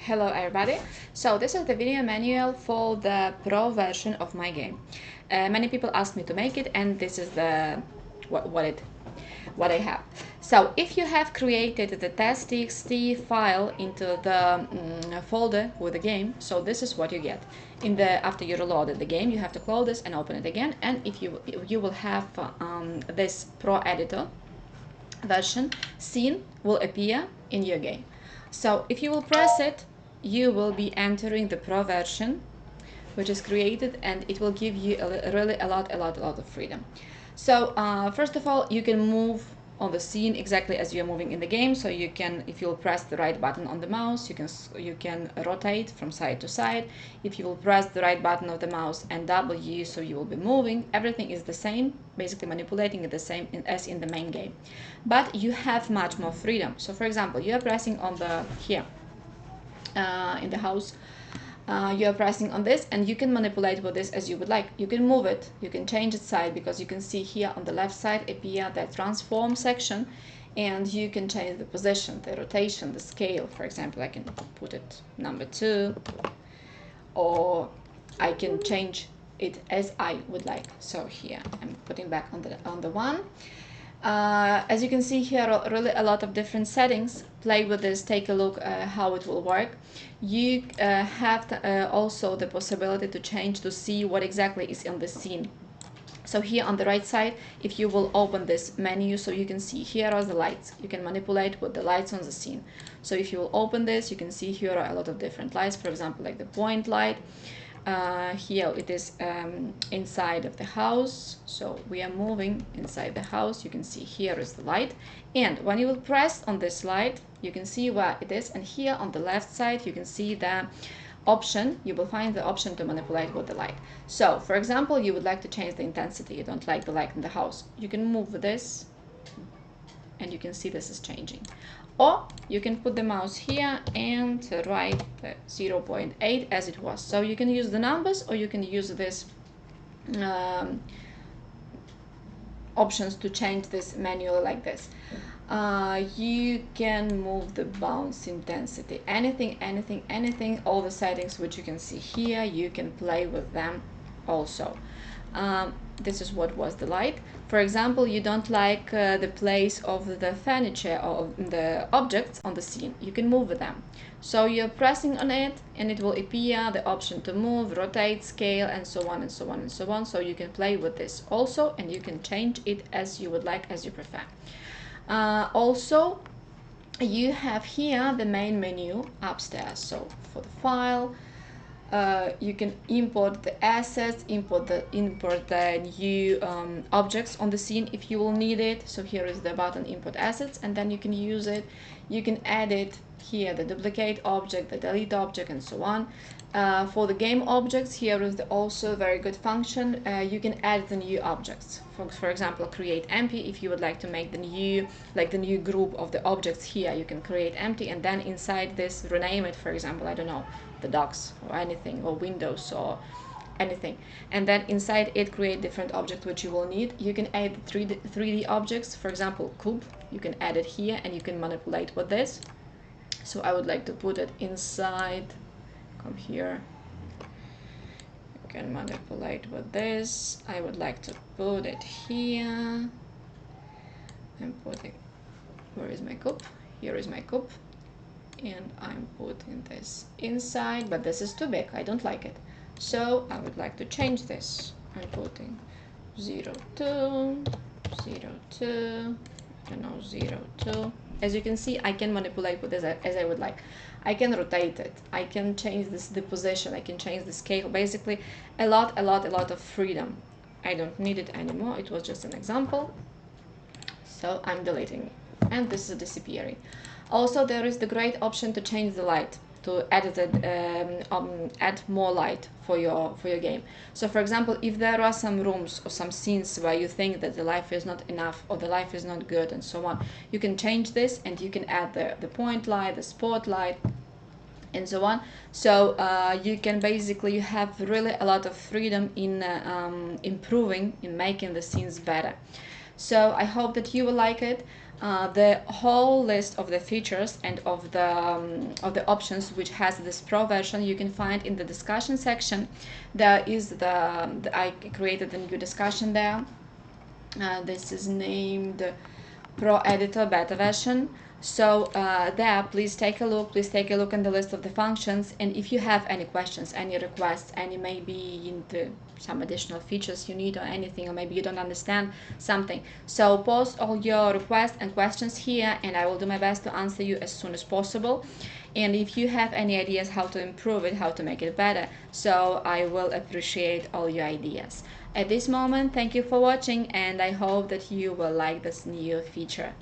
Hello everybody. So this is the video manual for the pro version of my game. Many people asked me to make it, and this is the what I have. So if you have created the test.txt file into the folder with the game, so this is what you get. After you reloaded the game, you have to close this and open it again, and if you will have this pro editor version, scene will appear in your game. So if you will press it, you will be entering the pro version, which is created, and it will give you really a lot of freedom. So first of all, you can move on the scene exactly as you're moving in the game. So you can, if you'll press the right button on the mouse, you can rotate from side to side. If you will press the right button of the mouse and W, so you will be moving. Everything is the same, basically manipulating it the same as in the main game, but you have much more freedom. So for example, you are pressing on the here in the house, you are pressing on this, and you can manipulate with this as you would like. You can move it, you can change its side, because you can see here on the left side appear the transform section, and you can change the position, the rotation, the scale. For example, I can put it number 2, or I can change it as I would like. So here I'm putting back on the 1. As you can see here, really a lot of different settings. Play with this, take a look how it will work. You have also the possibility to change to see what exactly is in the scene. So here on the right side, if you will open this menu, so you can see here are the lights. You can manipulate with the lights on the scene. So if you will open this, you can see here are a lot of different lights. For example, like the point light. Here it is inside of the house, so we are moving inside the house. You can see here is the light, and when you will press on this light, you can see where it is, and here on the left side you can see the option. You will find the option to manipulate with the light. So for example, you would like to change the intensity. You don't like the light in the house, you can move this, and you can see this is changing. Or you can put the mouse here and write 0.8 as it was. So you can use the numbers, or you can use this options to change this manually like this. You can move the bounce intensity, anything, all the settings which you can see here, you can play with them also. This is what was the light. For example, you don't like the place of the furniture or the objects on the scene, you can move them. So you're pressing on it, and it will appear the option to move, rotate, scale, and so on and so on and so on. So you can play with this also, and you can change it as you would like, as you prefer. Also, you have here the main menu upstairs. So for the file, you can import the assets, import the new objects on the scene if you will need it. So here is the button import assets, and then you can use it. You can add it here, the duplicate object, the delete object, and so on. For the game objects, here is also very good function. You can add the new objects. For example, create empty. If you would like to make the new group of the objects here, you can create empty, and then inside this rename it. For example, I don't know, the dogs or anything, or windows or anything, and then inside it create different objects which you will need. You can add 3D objects. For example, cube, you can add it here, and you can manipulate with this. So I would like to put it inside. Come here, you can manipulate with this. I would like to put it here. I'm putting, where is my cube? Here is my cube, and I'm putting this inside, but this is too big, I don't like it. So I would like to change this. I'm putting 0, 2, 0, 2, I don't know, 0, 2. As you can see, I can manipulate with this as I would like. I can rotate it, I can change the position, I can change the scale. Basically a lot of freedom. I don't need it anymore, it was just an example. So I'm deleting, and this is disappearing. Also, there is the great option to change the light, to add more light for your game. So for example, if there are some rooms or some scenes where you think that the light is not enough, or the light is not good, and so on, you can change this, and you can add the point light, the spotlight, and so on. So you can basically, you have really a lot of freedom in improving, in making the scenes better. So I hope that you will like it. the whole list of the features and of the options which has this pro version you can find in the discussion section. There is I created a new discussion there. This is named Pro Editor Beta version. So there, please take a look in the list of the functions, and if you have any questions, any requests, any maybe into some additional features you need or anything, or maybe you don't understand something, so post all your requests and questions here, and I will do my best to answer you as soon as possible. And if you have any ideas how to improve it, how to make it better, so I will appreciate all your ideas. At this moment, thank you for watching, and I hope that you will like this new feature.